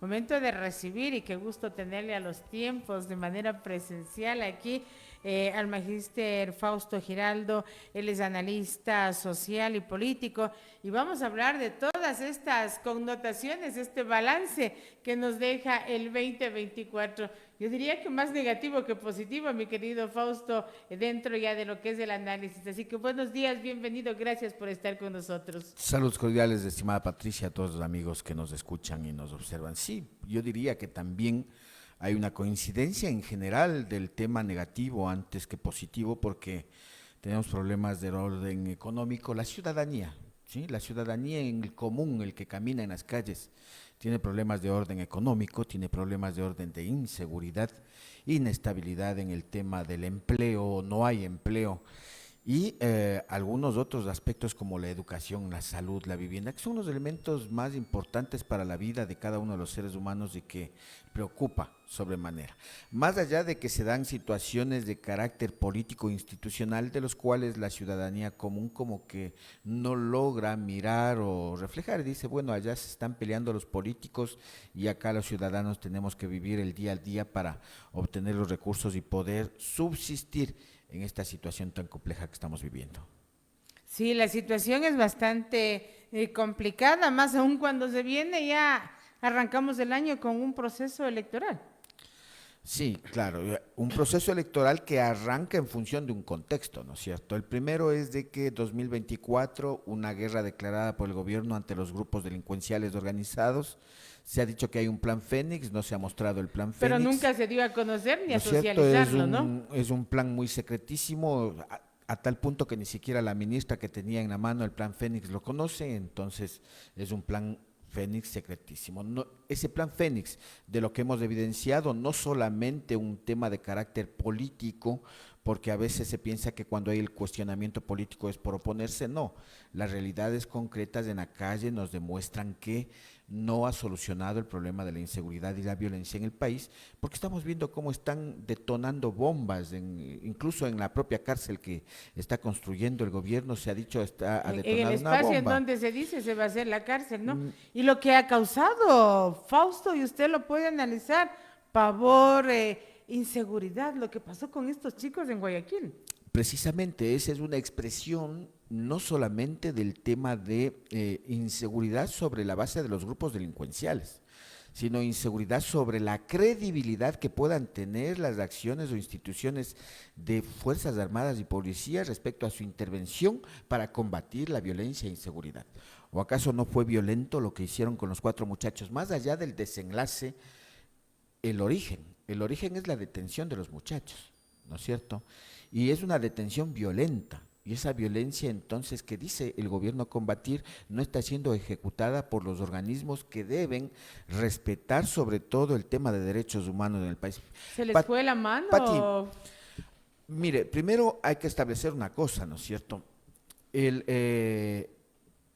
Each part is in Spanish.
momento de recibir, y qué gusto tenerle a los tiempos de manera presencial aquí, al magíster Fausto Giraldo. Él es analista social y político, y vamos a hablar de todas estas connotaciones, este balance que nos deja el 2024. Yo diría que más negativo que positivo, mi querido Fausto, dentro ya de lo que es el análisis. Así que buenos días, bienvenido, gracias por estar con nosotros. Saludos cordiales, estimada Patricia, a todos los amigos que nos escuchan y nos observan. Sí, yo diría que también hay una coincidencia en general del tema negativo antes que positivo, porque tenemos problemas de orden económico. La ciudadanía, ¿sí? La ciudadanía en el común, el que camina en las calles, tiene problemas de orden económico, tiene problemas de orden de inseguridad, inestabilidad en el tema del empleo, no hay empleo y algunos otros aspectos como la educación, la salud, la vivienda, que son los elementos más importantes para la vida de cada uno de los seres humanos y que preocupa sobremanera. Más allá de que se dan situaciones de carácter político e institucional de los cuales la ciudadanía común como que no logra mirar o reflejar, dice, bueno, allá se están peleando los políticos y acá los ciudadanos tenemos que vivir el día al día para obtener los recursos y poder subsistir en esta situación tan compleja que estamos viviendo. Sí, la situación es bastante complicada, más aún cuando se viene ya arrancamos el año con un proceso electoral. Sí, claro, un proceso electoral que arranca en función de un contexto, ¿no es cierto? El primero es de que 2024, una guerra declarada por el gobierno ante los grupos delincuenciales organizados, se ha dicho que hay un plan Fénix, no se ha mostrado el plan Pero Fénix, nunca se dio a conocer ni ¿no a es cierto? socializarlo, ¿no? Es un plan muy secretísimo, a tal punto que ni siquiera la ministra que tenía en la mano el plan Fénix lo conoce, entonces es un plan Fénix secretísimo. No, ese plan Fénix, de lo que hemos evidenciado, no solamente un tema de carácter político, porque a veces se piensa que cuando hay el cuestionamiento político es por oponerse, no. Las realidades concretas en la calle nos demuestran que no ha solucionado el problema de la inseguridad y la violencia en el país, porque estamos viendo cómo están detonando bombas, incluso en la propia cárcel que está construyendo el gobierno, se ha dicho, ha En el detonado una espacio en bomba. donde se dice se va a hacer la cárcel, ¿no? Y lo que ha causado, Fausto, y usted lo puede analizar, pavor, inseguridad, lo que pasó con estos chicos en Guayaquil. Precisamente esa es una expresión no solamente del tema de inseguridad sobre la base de los grupos delincuenciales, sino inseguridad sobre la credibilidad que puedan tener las acciones o instituciones de Fuerzas Armadas y Policía respecto a su intervención para combatir la violencia e inseguridad. ¿O acaso no fue violento lo que hicieron con los 4 muchachos? Más allá del desenlace, el origen es la detención de los muchachos, ¿no es cierto? Y es una detención violenta. Y esa violencia entonces que dice el gobierno combatir no está siendo ejecutada por los organismos que deben respetar sobre todo el tema de derechos humanos en el país. ¿Se les Pat, fue la Pati, mano? mire, primero hay que establecer una cosa, ¿no es cierto? El,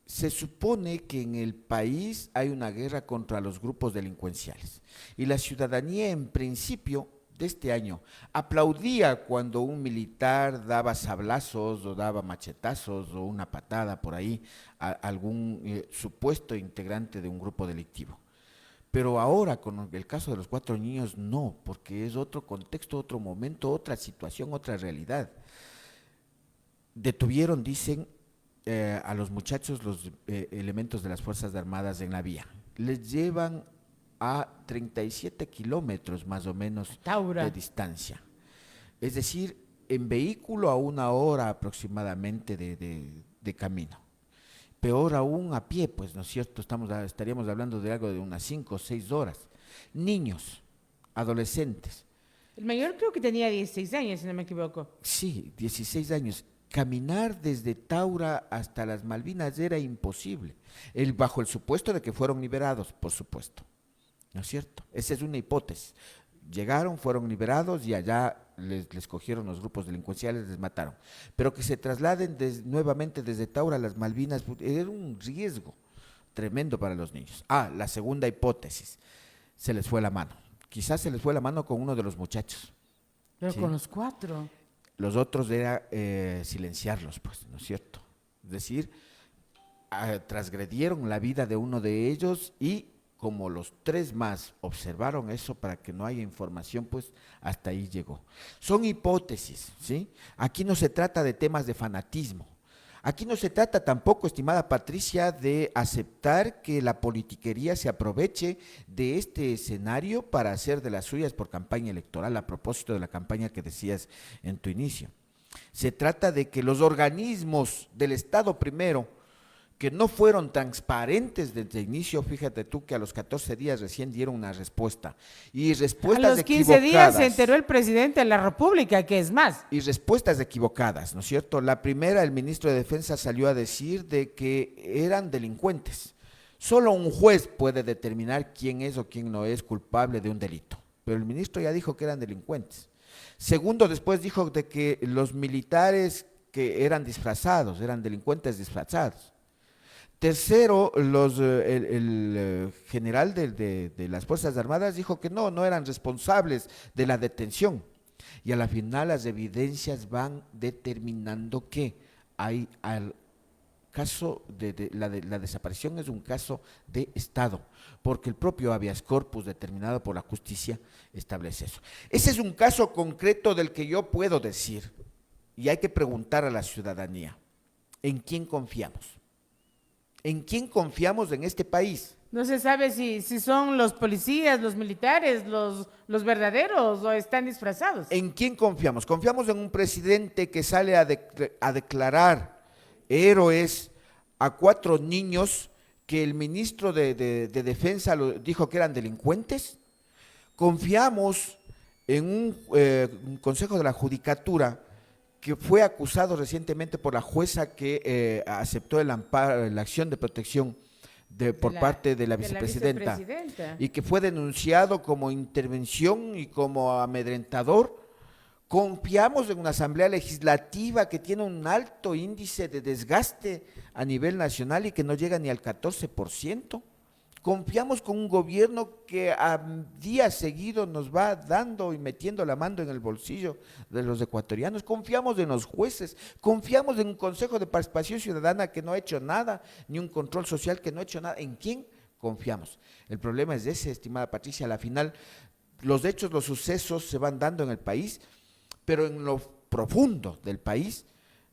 se supone que en el país hay una guerra contra los grupos delincuenciales y la ciudadanía en principio de este año aplaudía cuando un militar daba sablazos o daba machetazos o una patada por ahí a algún supuesto integrante de un grupo delictivo. Pero ahora, con el caso de los 4 niños, no, porque es otro contexto, otro momento, otra situación, otra realidad. Detuvieron, dicen, a los muchachos los elementos de las Fuerzas Armadas en la vía. Les llevan a 37 kilómetros más o menos Taura. de distancia. Es decir, en vehículo a 1 hora aproximadamente de camino. Peor aún a pie, pues, ¿no es cierto? Estaríamos hablando de algo de unas 5 o 6 horas. Niños, adolescentes, El mayor creo que tenía 16 años, si no me equivoco. sí, 16 años. Caminar desde Taura hasta las Malvinas era imposible, bajo el supuesto de que fueron liberados, por supuesto, ¿no es cierto? Esa es una hipótesis. Llegaron, fueron liberados y allá les cogieron los grupos delincuenciales, les mataron. Pero que se trasladen nuevamente desde Taura a las Malvinas era un riesgo tremendo para los niños. Ah, la segunda hipótesis, se les fue la mano. Quizás se les fue la mano con uno de los muchachos, Pero con ¿sí? los cuatro. Los otros era silenciarlos, pues, ¿no es cierto? Es decir, transgredieron la vida de uno de ellos y como los tres más observaron eso para que no haya información, pues hasta ahí llegó. Son hipótesis, ¿sí? Aquí no se trata de temas de fanatismo. Aquí no se trata tampoco, estimada Patricia, de aceptar que la politiquería se aproveche de este escenario para hacer de las suyas por campaña electoral, a propósito de la campaña que decías en tu inicio. Se trata de que los organismos del Estado primero, que no fueron transparentes desde el inicio, fíjate tú que a los 14 días recién dieron una respuesta, y respuestas A los 15 días se equivocadas. enteró el presidente de la República, que es más. Y respuestas equivocadas, ¿no es cierto? La primera, el ministro de Defensa salió a decir de que eran delincuentes. Solo un juez puede determinar quién es o quién no es culpable de un delito, pero el ministro ya dijo que eran delincuentes. Segundo, después dijo de que los militares que eran disfrazados, eran delincuentes disfrazados. Tercero, el general de las Fuerzas Armadas dijo que no eran responsables de la detención. Y a la final las evidencias van determinando que hay al caso de la desaparición es un caso de Estado, porque el propio habeas corpus determinado por la justicia establece eso. Ese es un caso concreto del que yo puedo decir, y hay que preguntar a la ciudadanía, ¿en quién confiamos? ¿En quién confiamos en este país? No se sabe si son los policías, los militares, los verdaderos o están disfrazados. ¿En quién confiamos? ¿Confiamos en un presidente que sale a declarar héroes a 4 niños que el ministro de Defensa dijo que eran delincuentes? ¿Confiamos en un Consejo de la Judicatura que fue acusado recientemente por la jueza que aceptó el amparo, la acción de protección por parte de la vicepresidenta, y que fue denunciado como intervención y como amedrentador? Confiamos en una asamblea legislativa que tiene un alto índice de desgaste a nivel nacional y que no llega ni al 14%. Confiamos con un gobierno que a días seguidos nos va dando y metiendo la mano en el bolsillo de los ecuatorianos. Confiamos en los jueces, confiamos en un Consejo de Participación Ciudadana que no ha hecho nada, ni un control social que no ha hecho nada. ¿En quién confiamos? El problema es ese, estimada Patricia. A la final, los hechos, los sucesos se van dando en el país, pero en lo profundo del país,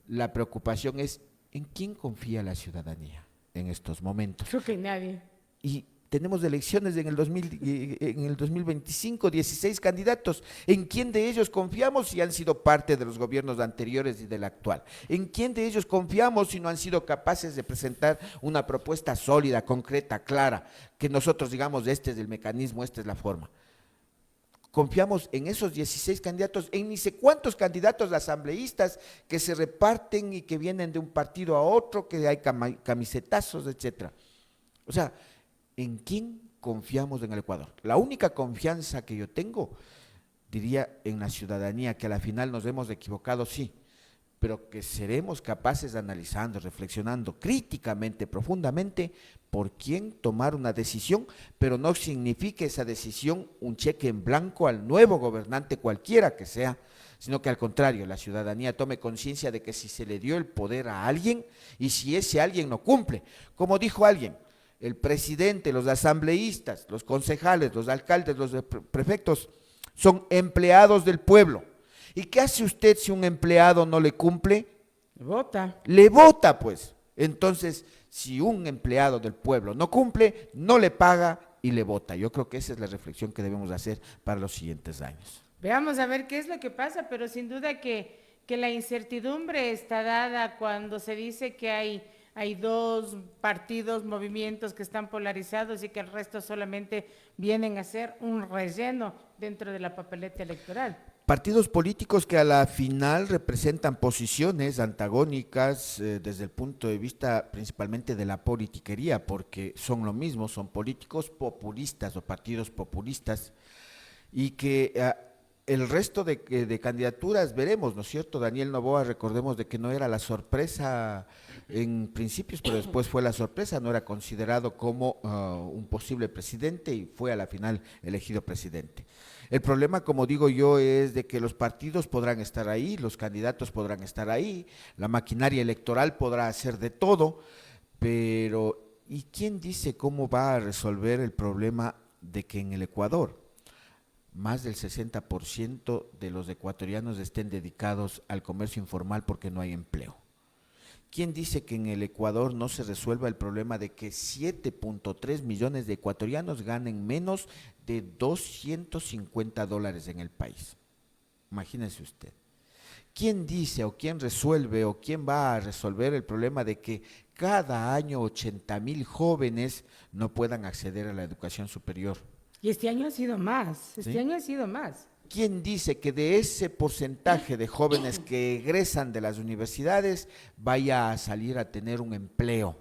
la preocupación es ¿en quién confía la ciudadanía en estos momentos? Creo que nadie. Y tenemos elecciones en el 2025, 16 candidatos. ¿En quién de ellos confiamos si han sido parte de los gobiernos anteriores y del actual? ¿En quién de ellos confiamos si no han sido capaces de presentar una propuesta sólida, concreta, clara, que nosotros digamos, este es el mecanismo, esta es la forma? Confiamos en esos 16 candidatos, en ni sé cuántos candidatos asambleístas que se reparten y que vienen de un partido a otro, que hay camisetazos, etcétera. O sea, ¿en quién confiamos en el Ecuador? La única confianza que yo tengo, diría, en la ciudadanía, que a la final nos hemos equivocado, sí, pero que seremos capaces de analizando, reflexionando críticamente, profundamente, por quién tomar una decisión, pero no significa esa decisión un cheque en blanco al nuevo gobernante cualquiera que sea, sino que al contrario, la ciudadanía tome conciencia de que si se le dio el poder a alguien y si ese alguien no cumple, como dijo alguien, el presidente, los asambleístas, los concejales, los alcaldes, los prefectos son empleados del pueblo. ¿Y qué hace usted si un empleado no le cumple? Vota. Le vota, pues. Entonces, si un empleado del pueblo no cumple, no le paga y le vota. Yo creo que esa es la reflexión que debemos hacer para los siguientes años. Veamos a ver qué es lo que pasa, pero sin duda que la incertidumbre está dada cuando se dice que hay 2 partidos, movimientos que están polarizados y que el resto solamente vienen a ser un relleno dentro de la papeleta electoral. Partidos políticos que a la final representan posiciones antagónicas desde el punto de vista principalmente de la politiquería, porque son lo mismo, son políticos populistas o partidos populistas, y que el resto de candidaturas veremos, ¿no es cierto? Daniel Noboa, recordemos de que no era la sorpresa en principios, pero después fue la sorpresa, no era considerado como un posible presidente y fue a la final elegido presidente. El problema, como digo yo, es de que los partidos podrán estar ahí, los candidatos podrán estar ahí, la maquinaria electoral podrá hacer de todo, pero ¿Y quién dice cómo va a resolver el problema de que en el Ecuador más del 60% de los ecuatorianos estén dedicados al comercio informal porque no hay empleo? ¿Quién dice que en el Ecuador no se resuelva el problema de que 7.3 millones de ecuatorianos ganen menos de $250 en el país? Imagínese usted. ¿Quién dice o quién resuelve o quién va a resolver el problema de que cada año 80,000 jóvenes no puedan acceder a la educación superior? Y este año ha sido más, ¿Sí? año ha sido más. ¿Quién dice que de ese porcentaje de jóvenes que egresan de las universidades vaya a salir a tener un empleo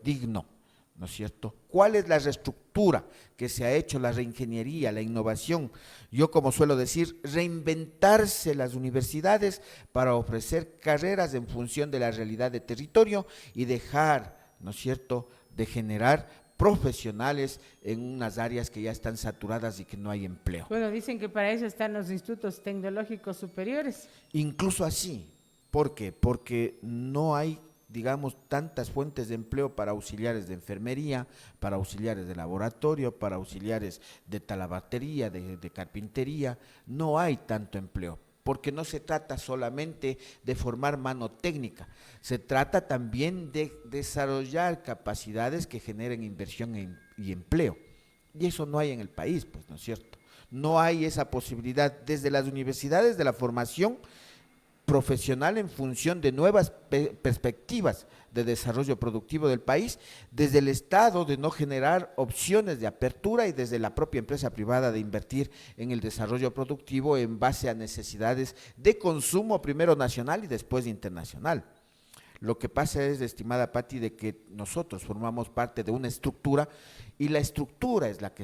digno? ¿No es cierto? ¿Cuál es la reestructura que se ha hecho, la reingeniería, la innovación? Yo, como suelo decir, reinventarse las universidades para ofrecer carreras en función de la realidad de territorio y dejar, ¿no es cierto?, de generar profesionales en unas áreas que ya están saturadas y que no hay empleo. Bueno, dicen que para eso están los institutos tecnológicos superiores. Incluso así. ¿Por qué? Porque no hay, digamos, tantas fuentes de empleo para auxiliares de enfermería, para auxiliares de laboratorio, para auxiliares de talabartería, de carpintería. No hay tanto empleo, porque no se trata solamente de formar mano técnica, se trata también de desarrollar capacidades que generen inversión y empleo. Y eso no hay en el país, pues, ¿no es cierto? No hay esa posibilidad desde las universidades de la formación profesional en función de nuevas perspectivas de desarrollo productivo del país, desde el Estado de no generar opciones de apertura y desde la propia empresa privada de invertir en el desarrollo productivo en base a necesidades de consumo primero nacional y después internacional. Lo que pasa es, estimada Patti, de que nosotros formamos parte de una estructura y la estructura es la que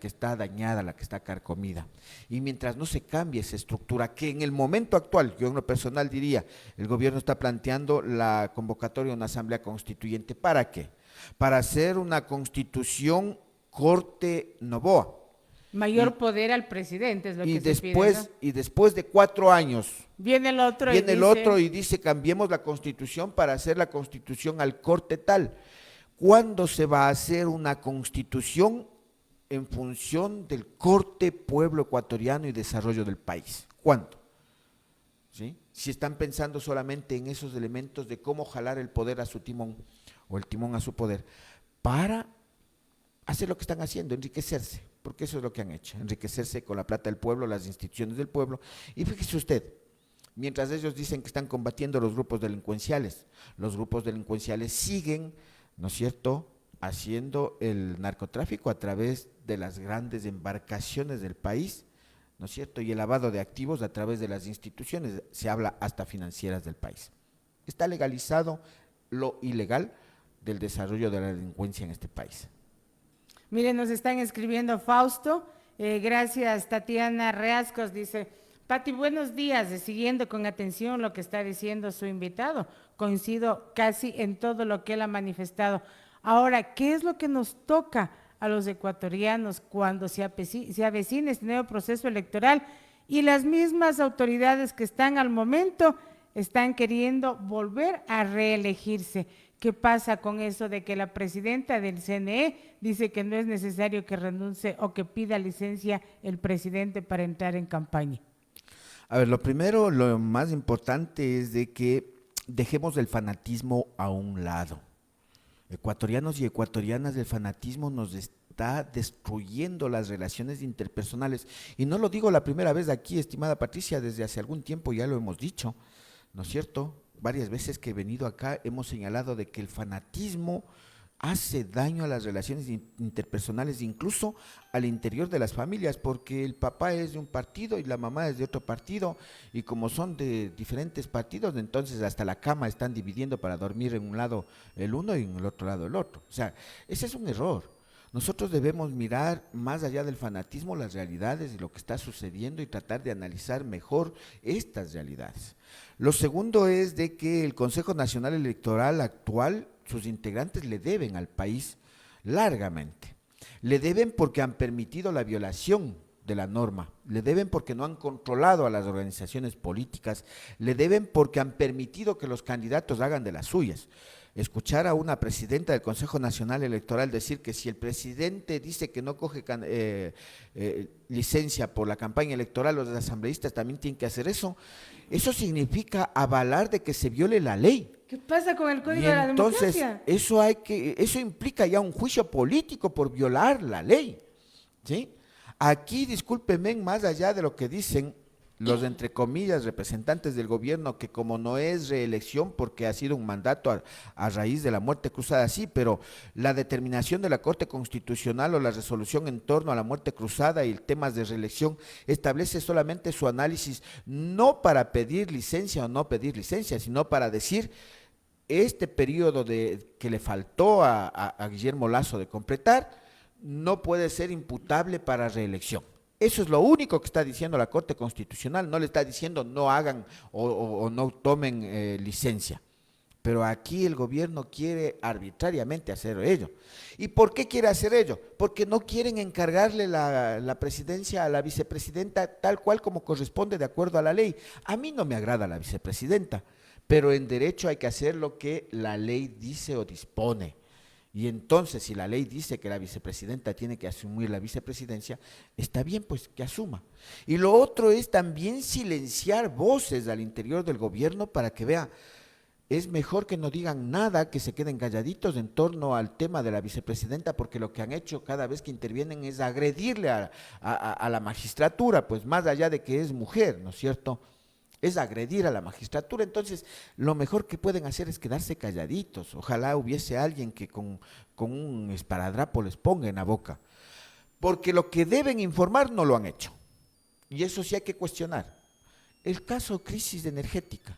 está dañada, la que está carcomida. Y mientras no se cambie esa estructura, que en el momento actual, yo en lo personal diría, el gobierno está planteando la convocatoria de una asamblea constituyente. ¿Para qué? Para hacer una constitución corte Noboa. Mayor poder al presidente es lo que se pide, ¿no? Y después de 4 años viene el otro y dice cambiemos la constitución para hacer la constitución al corte tal. ¿Cuándo se va a hacer una constitución en función del corte pueblo ecuatoriano y desarrollo del país? ¿Cuándo? ¿Sí? Si están pensando solamente en esos elementos de cómo jalar el poder a su timón o el timón a su poder para hacer lo que están haciendo, enriquecerse, porque eso es lo que han hecho, enriquecerse con la plata del pueblo, las instituciones del pueblo. Y fíjese usted, mientras ellos dicen que están combatiendo los grupos delincuenciales siguen, ¿no es cierto?, haciendo el narcotráfico a través de las grandes embarcaciones del país, ¿no es cierto?, y el lavado de activos a través de las instituciones, se habla hasta financieras del país. Está legalizado lo ilegal del desarrollo de la delincuencia en este país. Miren, nos están escribiendo Fausto, gracias Tatiana Reascos, dice, Pati, buenos días, siguiendo con atención lo que está diciendo su invitado, coincido casi en todo lo que él ha manifestado. Ahora, ¿qué es lo que nos toca a los ecuatorianos cuando se avecina este nuevo proceso electoral y las mismas autoridades que están al momento están queriendo volver a reelegirse? ¿Qué pasa con eso de que la presidenta del CNE dice que no es necesario que renuncie o que pida licencia el presidente para entrar en campaña? A ver, lo primero, lo más importante es de que dejemos el fanatismo a un lado. Ecuatorianos y ecuatorianas, el fanatismo nos está destruyendo las relaciones interpersonales. Y no lo digo la primera vez aquí, estimada Patricia, desde hace algún tiempo ya lo hemos dicho, ¿no es cierto? Varias veces que he venido acá hemos señalado de que el fanatismo hace daño a las relaciones interpersonales, incluso al interior de las familias, porque el papá es de un partido y la mamá es de otro partido, y como son de diferentes partidos, entonces hasta la cama están dividiendo para dormir en un lado el uno y en el otro lado el otro. O sea, ese es un error. Nosotros debemos mirar más allá del fanatismo las realidades y lo que está sucediendo y tratar de analizar mejor estas realidades. Lo segundo es de que el Consejo Nacional Electoral actual, sus integrantes le deben al país largamente. Le deben porque han permitido la violación de la norma, le deben porque no han controlado a las organizaciones políticas, le deben porque han permitido que los candidatos hagan de las suyas. escuchar a una presidenta del Consejo Nacional Electoral decir que si el presidente dice que no coge licencia por la campaña electoral, los asambleístas también tienen que hacer eso, eso significa avalar de que se viole la ley. ¿Qué pasa con el Y Código de la entonces Democracia? eso implica ya un juicio político por violar la ley, ¿sí? Aquí, discúlpenme, más allá de lo que dicen los, entre comillas, representantes del gobierno, que como no es reelección porque ha sido un mandato a raíz de la muerte cruzada, sí, pero la determinación de la Corte Constitucional o la resolución en torno a la muerte cruzada y temas de reelección establece solamente su análisis, no para pedir licencia o no pedir licencia, sino para decir este periodo que le faltó a Guillermo Lasso de completar no puede ser imputable para reelección. Eso es lo único que está diciendo la Corte Constitucional, no le está diciendo no hagan o no tomen licencia. Pero aquí el gobierno quiere arbitrariamente hacer ello. ¿Y por qué quiere hacer ello? Porque no quieren encargarle la presidencia a la vicepresidenta tal cual como corresponde de acuerdo a la ley. A mí no me agrada la vicepresidenta, pero en derecho hay que hacer lo que la ley dice o dispone. Y entonces, si la ley dice que la vicepresidenta tiene que asumir la vicepresidencia, está bien, pues que asuma. Y lo otro es también silenciar voces al interior del gobierno para que vea, es mejor que no digan nada, que se queden calladitos en torno al tema de la vicepresidenta, porque lo que han hecho cada vez que intervienen es agredirle a la magistratura, pues más allá de que es mujer, ¿no es cierto?, es agredir a la magistratura. Entonces lo mejor que pueden hacer es quedarse calladitos. Ojalá hubiese alguien que con un esparadrapo les ponga en la boca, porque lo que deben informar no lo han hecho, y eso sí hay que cuestionar. El caso crisis energética,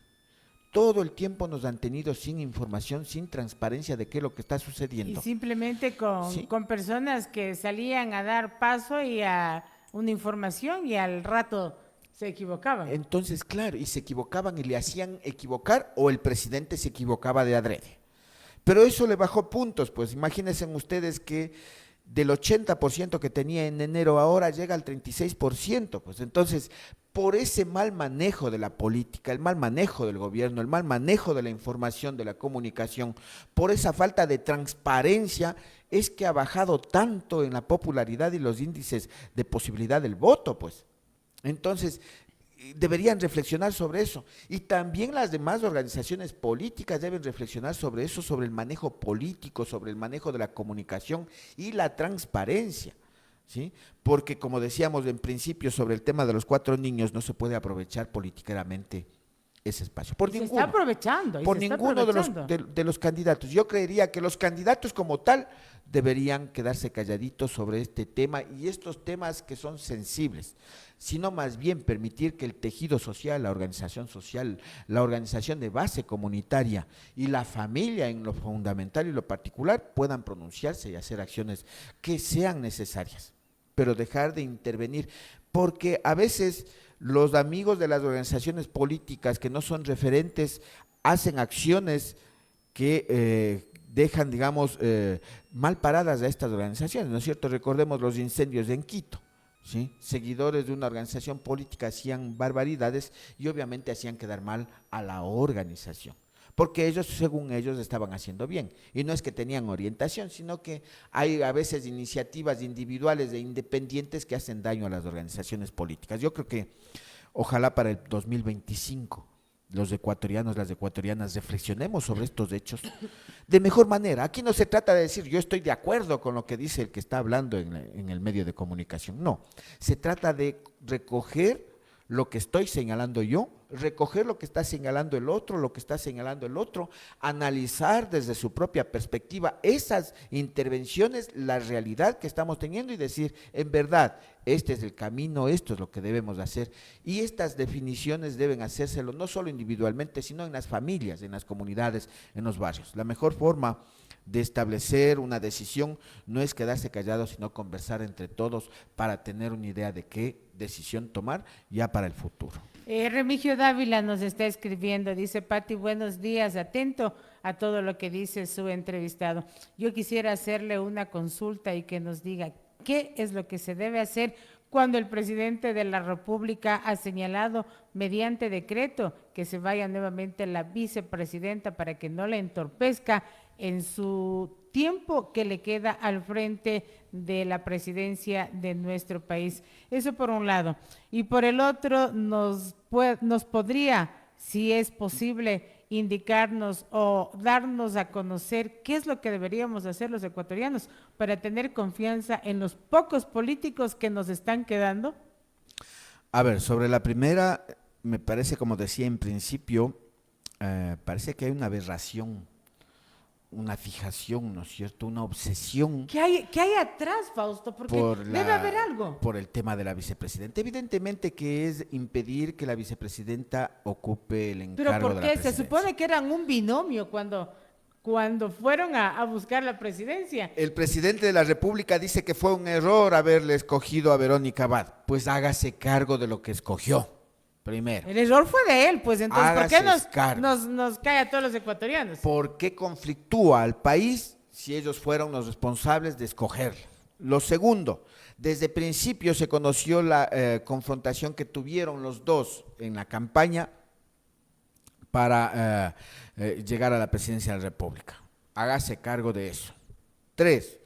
todo el tiempo nos han tenido sin información, sin transparencia de qué es lo que está Y sucediendo. simplemente ¿Sí? con personas que salían a dar paso y a una información y al rato se equivocaban. Entonces, claro, y se equivocaban y le hacían equivocar, o el presidente se equivocaba de adrede. Pero eso le bajó puntos, pues imagínense ustedes que del 80% que tenía en enero ahora llega al 36%, pues entonces, por ese mal manejo de la política, el mal manejo del gobierno, el mal manejo de la información, de la comunicación, por esa falta de transparencia, es que ha bajado tanto en la popularidad y los índices de posibilidad del voto, pues. Entonces, deberían reflexionar sobre eso. Y también las demás organizaciones políticas deben reflexionar sobre eso, sobre el manejo político, sobre el manejo de la comunicación y la transparencia, ¿sí? Porque como decíamos en principio sobre el tema de los 4 niños, no se puede aprovechar políticamente ese espacio. Por Se está ninguno. aprovechando. Por ninguno de los candidatos. Yo creería que los candidatos como tal deberían quedarse calladitos sobre este tema y estos temas que son sensibles, sino más bien permitir que el tejido social, la organización de base comunitaria y la familia en lo fundamental y lo particular puedan pronunciarse y hacer acciones que sean necesarias, pero dejar de intervenir, porque a veces los amigos de las organizaciones políticas que no son referentes hacen acciones que dejan, digamos, mal paradas a estas organizaciones, ¿no es cierto? Recordemos los incendios en Quito, ¿sí? Seguidores de una organización política hacían barbaridades y obviamente hacían quedar mal a la organización, porque ellos, según ellos, estaban haciendo bien, y no es que tenían orientación, sino que hay a veces iniciativas individuales e independientes que hacen daño a las organizaciones políticas. Yo creo que ojalá para el 2025 los ecuatorianos, las ecuatorianas, reflexionemos sobre estos hechos de mejor manera. Aquí no se trata de decir yo estoy de acuerdo con lo que dice el que está hablando en el medio de comunicación, no, se trata de recoger lo que estoy señalando yo, recoger lo que está señalando el otro, lo que está señalando el otro, analizar desde su propia perspectiva esas intervenciones, la realidad que estamos teniendo y decir, en verdad, este es el camino, esto es lo que debemos hacer. Y estas definiciones deben hacérselo no solo individualmente, sino en las familias, en las comunidades, en los barrios. La mejor forma de establecer una decisión no es quedarse callado, sino conversar entre todos para tener una idea de qué decisión tomar ya para el futuro. Remigio Dávila nos está escribiendo, dice: Pati, buenos días, atento a todo lo que dice su entrevistado. Yo quisiera hacerle una consulta y que nos diga qué es lo que se debe hacer cuando el presidente de la República ha señalado mediante decreto que se vaya nuevamente la vicepresidenta para que no le entorpezca en su tiempo que le queda al frente de la presidencia de nuestro país. Eso por un lado. Y por el otro, nos podría, si es posible, indicarnos o darnos a conocer qué es lo que deberíamos hacer los ecuatorianos para tener confianza en los pocos políticos que nos están quedando. A ver, sobre la primera, me parece, como decía en principio, parece que hay una aberración, una fijación, ¿no es cierto? Una obsesión ¿Qué hay atrás, Fausto? Porque debe haber algo. por el tema de la vicepresidenta. Evidentemente que es impedir que la vicepresidenta ocupe el ¿Pero encargo por de la qué? Se presidencia. supone que eran un binomio cuando fueron a buscar la presidencia. El presidente de la República dice que fue un error haberle escogido a Verónica Abad. Pues hágase cargo de lo que escogió, primero. El error fue de él, pues entonces, ¿por qué Hágase nos cae a todos los ecuatorianos? ¿Por qué conflictúa al país si ellos fueron los responsables de escogerla? Lo segundo, desde principio se conoció la confrontación que tuvieron los dos en la campaña para llegar a la presidencia de la República. Hágase cargo de eso. 3,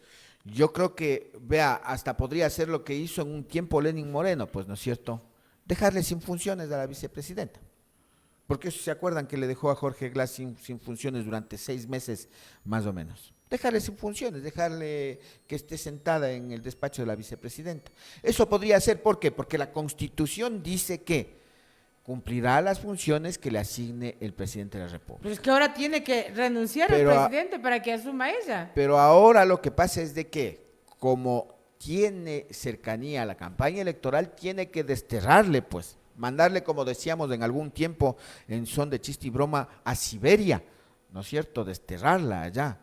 yo creo que, vea, hasta podría hacer lo que hizo en un tiempo Lenín Moreno, pues, ¿no es cierto? Dejarle sin funciones a la vicepresidenta. Porque eso se acuerdan que le dejó a Jorge Glass sin funciones durante 6 meses, más o menos. Dejarle sin funciones, dejarle que esté sentada en el despacho de la vicepresidenta. Eso podría ser, ¿por qué? Porque la Constitución dice que cumplirá las funciones que le asigne el presidente de la República. Pero es que ahora tiene que renunciar el presidente para que asuma ella. Pero ahora lo que pasa es de que, como tiene cercanía a la campaña electoral, tiene que desterrarle, pues, mandarle, como decíamos en algún tiempo, en son de chiste y broma, a Siberia, ¿no es cierto?, desterrarla allá.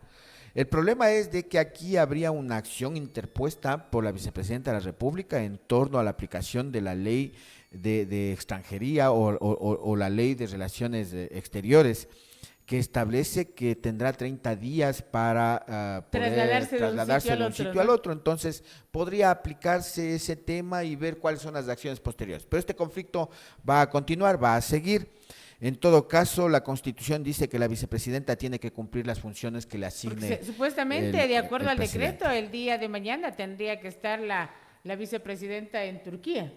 El problema es de que aquí habría una acción interpuesta por la vicepresidenta de la República en torno a la aplicación de la ley de extranjería o la ley de relaciones exteriores, que establece que tendrá 30 días para poder trasladarse de un sitio al otro. Entonces, podría aplicarse ese tema y ver cuáles son las acciones posteriores. Pero este conflicto va a continuar, va a seguir. En todo caso, la Constitución dice que la vicepresidenta tiene que cumplir las funciones que le asigne. Porque supuestamente, de acuerdo al decreto, el día de mañana tendría que estar la vicepresidenta en Turquía.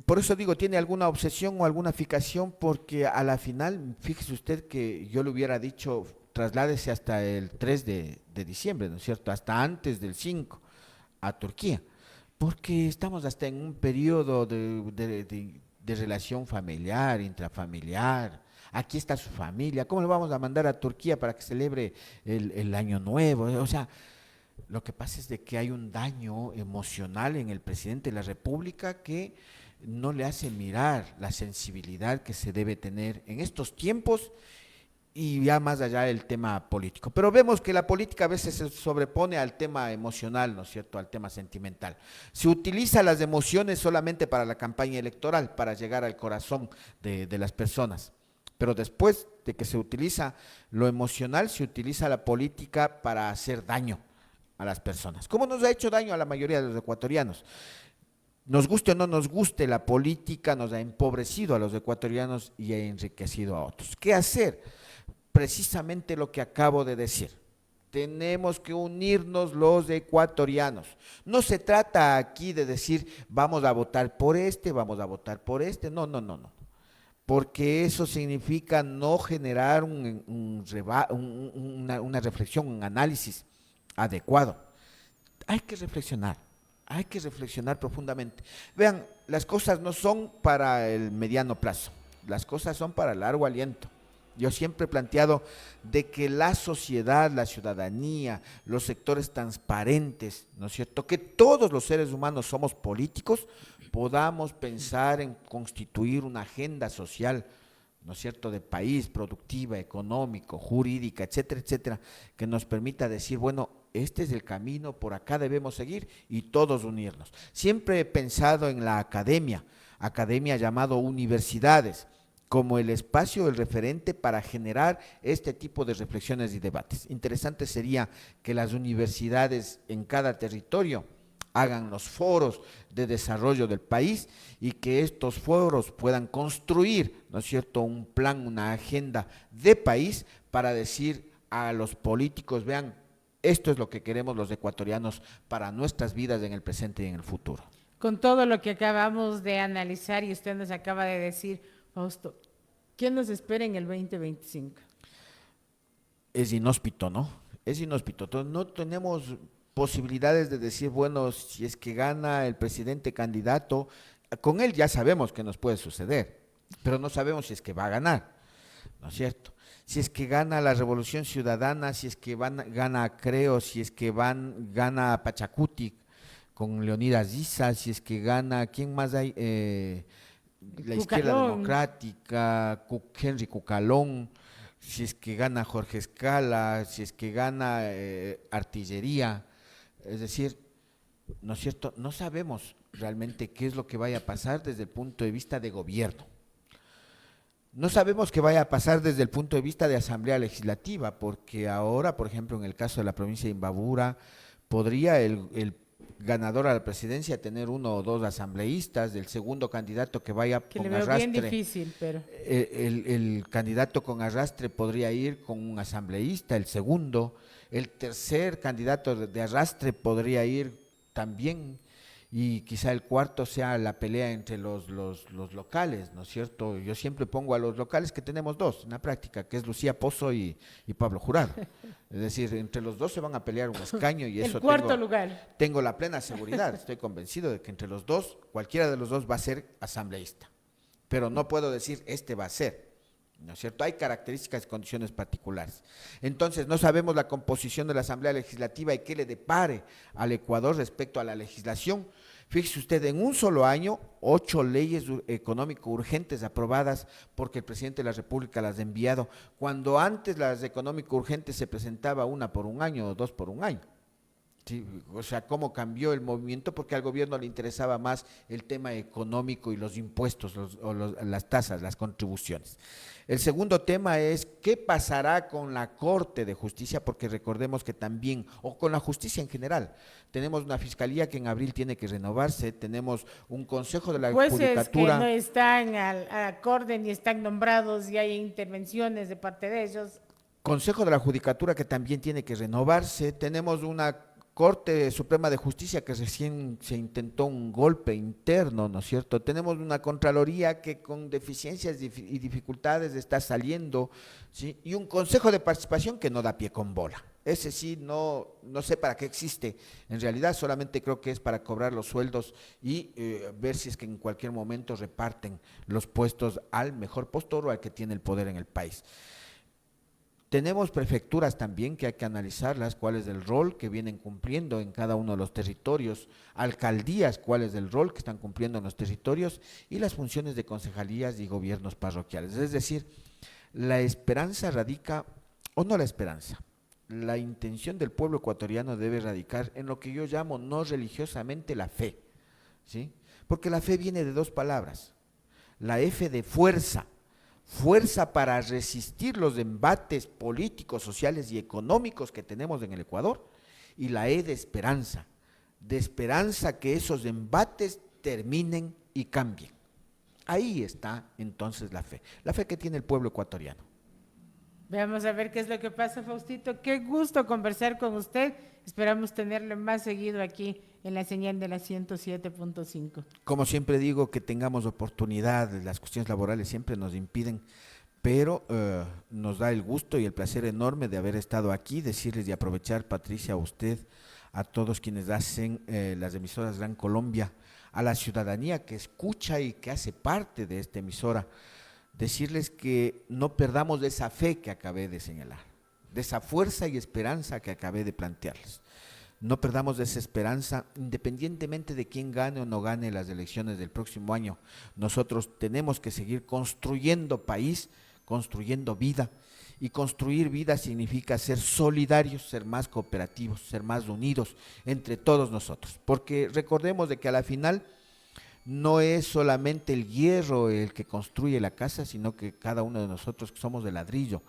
Por eso digo, tiene alguna obsesión o alguna fijación, porque a la final, fíjese usted que yo le hubiera dicho, trasládese hasta el 3 de diciembre, ¿no es cierto? Hasta antes del 5 a Turquía, porque estamos hasta en un periodo de relación familiar, intrafamiliar. Aquí está su familia, ¿cómo le vamos a mandar a Turquía para que celebre el Año Nuevo? O sea, lo que pasa es de que hay un daño emocional en el presidente de la República que no le hace mirar la sensibilidad que se debe tener en estos tiempos y ya más allá del tema político. Pero vemos que la política a veces se sobrepone al tema emocional, ¿no es cierto?, al tema sentimental. Se utiliza las emociones solamente para la campaña electoral, para llegar al corazón de las personas. Pero después de que se utiliza lo emocional, se utiliza la política para hacer daño a las personas. ¿Cómo nos ha hecho daño a la mayoría de los ecuatorianos? Nos guste o no nos guste, la política nos ha empobrecido a los ecuatorianos y ha enriquecido a otros. ¿Qué hacer? Precisamente lo que acabo de decir. Tenemos que unirnos los ecuatorianos. No se trata aquí de decir vamos a votar por este, vamos a votar por este. No. Porque eso significa no generar una reflexión, un análisis adecuado. Hay que reflexionar profundamente. Vean, las cosas no son para el mediano plazo, las cosas son para largo aliento. Yo siempre he planteado de que la sociedad, la ciudadanía, los sectores transparentes, ¿no es cierto?, que todos los seres humanos somos políticos, podamos pensar en constituir una agenda social, ¿no es cierto?, de país, productiva, económico, jurídica, etcétera, etcétera, que nos permita decir, bueno, este es el camino, por acá debemos seguir y todos unirnos. Siempre he pensado en la academia llamado universidades, como el espacio, el referente para generar este tipo de reflexiones y debates. Interesante sería que las universidades en cada territorio hagan los foros de desarrollo del país y que estos foros puedan construir, ¿no es cierto?, un plan, una agenda de país para decir a los políticos, vean, esto es lo que queremos los ecuatorianos para nuestras vidas en el presente y en el futuro. Con todo lo que acabamos de analizar y usted nos acaba de decir, Fausto, ¿qué nos espera en el 2025? Es inhóspito, ¿no? Es inhóspito. Entonces, no tenemos posibilidades de decir, bueno, si es que gana el presidente candidato, con él ya sabemos que nos puede suceder, pero no sabemos si es que va a ganar, ¿no es cierto? Si es que gana la Revolución Ciudadana, si es que gana Creo, si es que gana Pachacuti con Leonidas Issa, si es que gana, ¿quién más hay? La Izquierda Cucalón. Democrática, Henry Cucalón, si es que gana Jorge Escala, si es que gana Artillería, es decir, ¿no es cierto? No sabemos realmente qué es lo que vaya a pasar desde el punto de vista de gobierno. No sabemos qué vaya a pasar desde el punto de vista de Asamblea Legislativa, porque ahora, por ejemplo, en el caso de la provincia de Imbabura, podría el ganador a la presidencia tener uno o dos asambleístas, del segundo candidato que vaya Que con le veo bien arrastre. difícil, pero El candidato con arrastre podría ir con un asambleísta, el segundo. El tercer candidato de arrastre podría ir también, y quizá el cuarto sea la pelea entre los locales, ¿no es cierto? Yo siempre pongo a los locales, que tenemos dos en la práctica, que es Lucía Pozo y Pablo Jurado. Es decir, entre los dos se van a pelear un escaño y eso el cuarto lugar. tengo la plena seguridad, estoy convencido de que entre los dos, cualquiera de los dos va a ser asambleísta, pero no puedo decir este va a ser, ¿no es cierto? Hay características y condiciones particulares. Entonces, no sabemos la composición de la Asamblea Legislativa y qué le depare al Ecuador respecto a la legislación. Fíjese usted, en un solo año, 8 leyes económico urgentes aprobadas porque el presidente de la República las ha enviado, cuando antes las económico urgentes se presentaba una por un año o dos por un año. Sí, o sea, cómo cambió el movimiento, porque al gobierno le interesaba más el tema económico y los impuestos, las tasas, las contribuciones. El segundo tema es qué pasará con la Corte de Justicia, porque recordemos que también, o con la justicia en general, tenemos una fiscalía que en abril tiene que renovarse, tenemos un consejo de la Jueces que judicatura. no están al acorde ni están nombrados y hay intervenciones de parte de ellos. Consejo de la Judicatura que también tiene que renovarse, tenemos una Corte Suprema de Justicia que recién se intentó un golpe interno, ¿no es cierto? Tenemos una Contraloría que con deficiencias y dificultades está saliendo, ¿sí? Y un Consejo de Participación que no da pie con bola. Ese sí, no sé para qué existe, en realidad solamente creo que es para cobrar los sueldos y ver si es que en cualquier momento reparten los puestos al mejor postor o al que tiene el poder en el país. Tenemos prefecturas también que hay que analizarlas, cuál es el rol que vienen cumpliendo en cada uno de los territorios, alcaldías, cuál es el rol que están cumpliendo en los territorios y las funciones de concejalías y gobiernos parroquiales. Es decir, la esperanza radica, o no la esperanza, la intención del pueblo ecuatoriano debe radicar en lo que yo llamo no religiosamente la fe, ¿sí? Porque la fe viene de dos palabras, la F de fuerza para resistir los embates políticos, sociales y económicos que tenemos en el Ecuador, y la E de esperanza que esos embates terminen y cambien. Ahí está entonces la fe que tiene el pueblo ecuatoriano. Veamos a ver qué es lo que pasa, Faustito. Qué gusto conversar con usted. Esperamos tenerle más seguido aquí en la señal de la 107.5. Como siempre digo, que tengamos oportunidad, las cuestiones laborales siempre nos impiden, pero nos da el gusto y el placer enorme de haber estado aquí, decirles y aprovechar, Patricia, a usted, a todos quienes hacen las emisoras Gran Colombia, a la ciudadanía que escucha y que hace parte de esta emisora, decirles que no perdamos de esa fe que acabé de señalar, de esa fuerza y esperanza que acabé de plantearles. No perdamos de esa esperanza, independientemente de quién gane o no gane las elecciones del próximo año. Nosotros tenemos que seguir construyendo país, construyendo vida, y construir vida significa ser solidarios, ser más cooperativos, ser más unidos entre todos nosotros, porque recordemos de que a la final no es solamente el hierro el que construye la casa, sino que cada uno de nosotros somos de ladrillo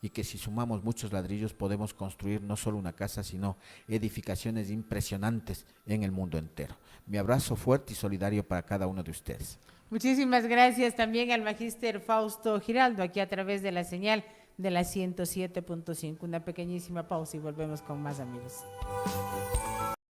y que si sumamos muchos ladrillos podemos construir no solo una casa, sino edificaciones impresionantes en el mundo entero. Mi abrazo fuerte y solidario para cada uno de ustedes. Muchísimas gracias también al magíster Fausto Giraldo, aquí a través de la señal de la 107.5. Una pequeñísima pausa y volvemos con más, amigos.